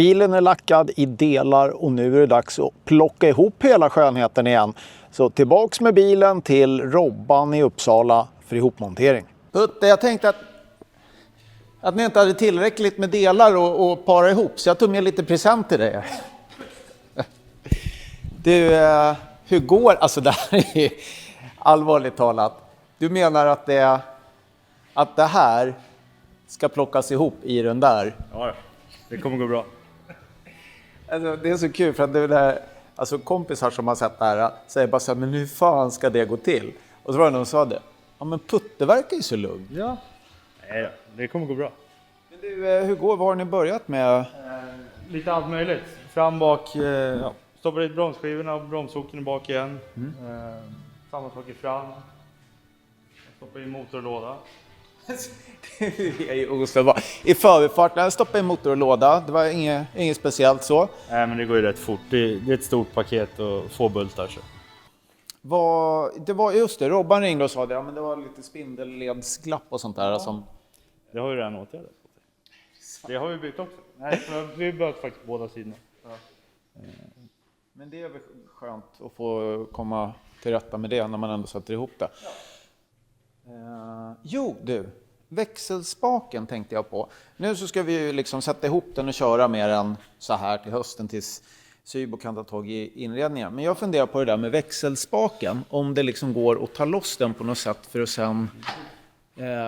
Bilen är lackad i delar och nu är det dags att plocka ihop hela skönheten igen. Så tillbaks med bilen till Robban i Uppsala för ihopmontering. Putte, jag tänkte att ni inte hade tillräckligt med delar och para ihop, så jag tog med lite present till dig. Du, hur går, alltså det här är allvarligt talat. Du menar att det här ska plockas ihop i den där? Ja, det kommer gå bra. Alltså, det är så kul för att det där, alltså kompisar som har sett det här säger bara så här, men hur fan ska det gå till? Och så var det någon som sa det. Ja, men Putte verkar ju så lugn. Ja. Nej, det kommer gå bra. Men du, hur går? Vad har ni börjat med? Lite allt möjligt. Fram, bak, stoppar dit bromsskivorna och bromshoken bak igen. Samma sak i fram. Stoppar i motor och låda. Det är ju oställbart. I förbifarten stoppade jag motor och låda. Det var inget speciellt så. Nej, men det går ju rätt fort. Det är ett stort paket och få bultar. Så. Det var just det, Robban ringde och sa det. Ja, men det var lite spindelledsglapp och sånt där. Som... Det har ju redan åtgärdat. Det har vi byggt också. Nej, vi byggt faktiskt båda sidorna. Ja. Men det är väl skönt att få komma till rätta med det när man ändå sätter ihop det. Jo du, växelspaken tänkte jag på. Nu så ska vi ju liksom sätta ihop den och köra med den så här till hösten tills Sybo kan ta tag i inredningen. Men jag funderar på det där med växelspaken. Om det liksom går att ta loss den på något sätt för att sen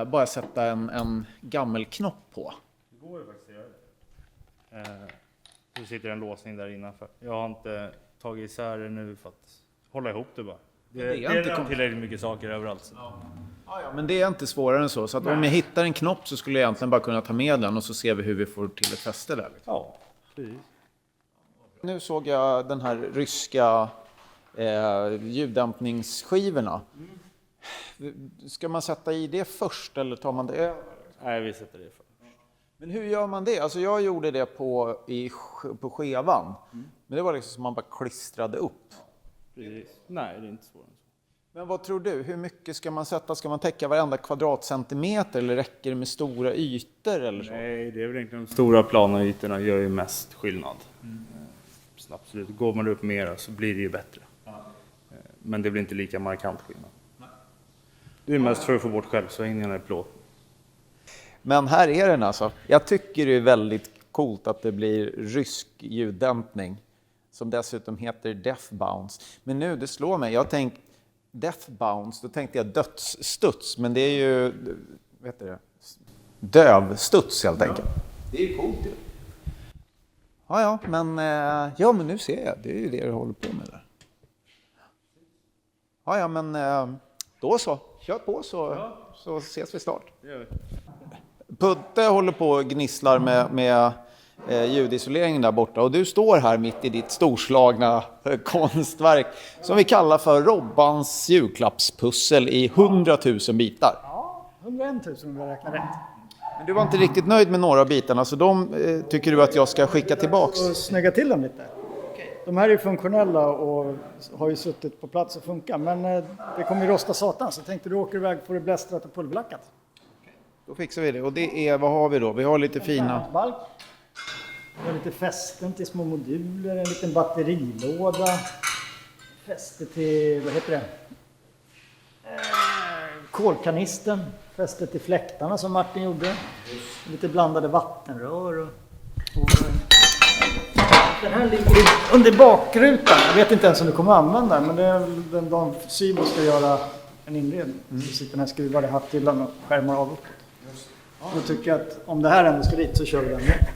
bara sätta en gammelknopp på. Det går ju faktiskt att göra det. Det sitter en låsning där innanför. Jag har inte tagit isär det nu för att hålla ihop det bara. Det är tillräckligt mycket saker överallt. Så. Ja, men det är inte svårare än så. Så att om jag hittar en knopp så skulle jag egentligen bara kunna ta med den och så ser vi hur vi får till ett fäste där. Liksom. Ja, precis. Nu såg jag den här ryska ljuddämpningsskivorna. Ska man sätta i det först eller tar man det över? Nej, vi sätter det först. Men hur gör man det? Alltså jag gjorde det på skevan. Men det var liksom som man bara klistrade upp. Precis. Nej, det är inte svårare. Men vad tror du? Hur mycket ska man sätta? Ska man täcka varenda kvadratcentimeter eller räcker det med stora ytor? Eller så? Nej, det är väl egentligen de stora plana ytorna gör ju mest skillnad. Så absolut, går man upp mer så blir det ju bättre. Men det blir inte lika markant skillnad. Det är mest för att få bort självsvängningarna i plåt. Men här är den alltså. Jag tycker det är väldigt coolt att det blir rysk ljuddämpning. Som dessutom heter Death Bounce. Men nu, det slår mig. Jag tänkte Death Bounce, då tänkte jag dödsstuds. Men det är ju, vet du det? Dövstuds helt enkelt. Det är ju coolt ju. Ja, men nu ser jag. Det är ju det du håller på med där. Ja, men då så. Kör på så ses vi snart. Det gör vi. Putte håller på och gnisslar med ljudisoleringen där borta. Och du står här mitt i ditt storslagna konstverk som vi kallar för Robbans julklappspussel i 100 000 bitar. Ja, 101 000 om jag räknar rätt. Men du var inte riktigt nöjd med några av bitarna, så de tycker du att jag ska skicka tillbaks? Och snygga till dem lite. De här är funktionella och har ju suttit på plats och funkar. Men det kommer ju rosta satan, så tänkte du åker iväg på det blästrat och pulverlackat. Då fixar vi det. Och det är, vad har vi då? Vi har lite fina... Balk. Vi har lite fästen till små moduler, en liten batterilåda. Fäste till, vad heter det? Kolkanisten. Fäste till fläktarna som Martin gjorde. Lite blandade vattenrör. Och den här ligger under bakrutan. Jag vet inte ens om du kommer använda den, men det är den dagen Sybo ska göra en inredning. Så sitter den här skruvade hatthyllan och skärmar av uppåt. Då tycker jag att om det här ändå ska dit så kör vi den med.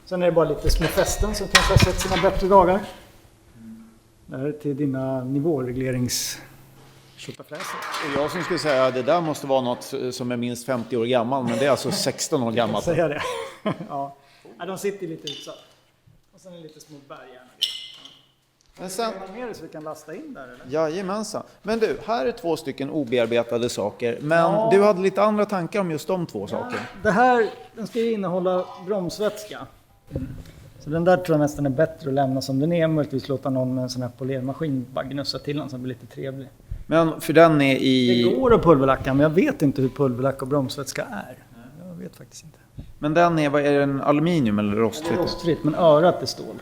Sen är det bara lite små fästen som kanske har sett sina bättre dagar. Det här är till dina nivåreglerings... Jag som skulle säga att det där måste vara något som är minst 50 år gammal, men det är alltså 16 år gammalt. Säga det. Ja, de sitter lite utsatt. Och sen är det lite små bergärna. Men sen mer så vi kan lasta in där eller? Jajamensan. Men du, här är 2 stycken obearbetade saker. Men du hade lite andra tankar om just de 2 saker. Det här, den ska ju innehålla bromsvätska. Så den där tror jag nästan är bättre att lämna som den är. Möjligtvis låta någon med en sån här polermaskin bara gnussa till den så den blir lite trevlig. Men för den är i... Det går att pulverlacka, men jag vet inte hur pulverlack och bromsvätska är. Jag vet vet faktiskt inte. Men den är, vad är den, aluminium eller Det är rostfritt? rostfritt, men örat är stål.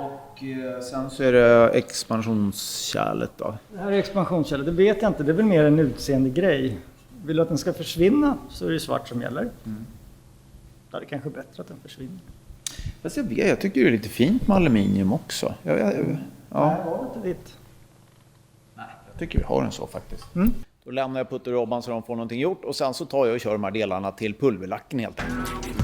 Och sen så är det expansionskärlet då. Det här är expansionskälla, det vet jag inte. Det är väl mer en utseende grej. Vill du att den ska försvinna så är det svart som gäller. Det är kanske bättre att den försvinner. Fast jag tycker det är lite fint med aluminium också. Ja. Nej, var det inte ditt? Jag tycker vi har den så faktiskt. Då lämnar jag Putte och Robban så de får någonting gjort och sen så tar jag och kör de här delarna till pulverlacken helt enkelt.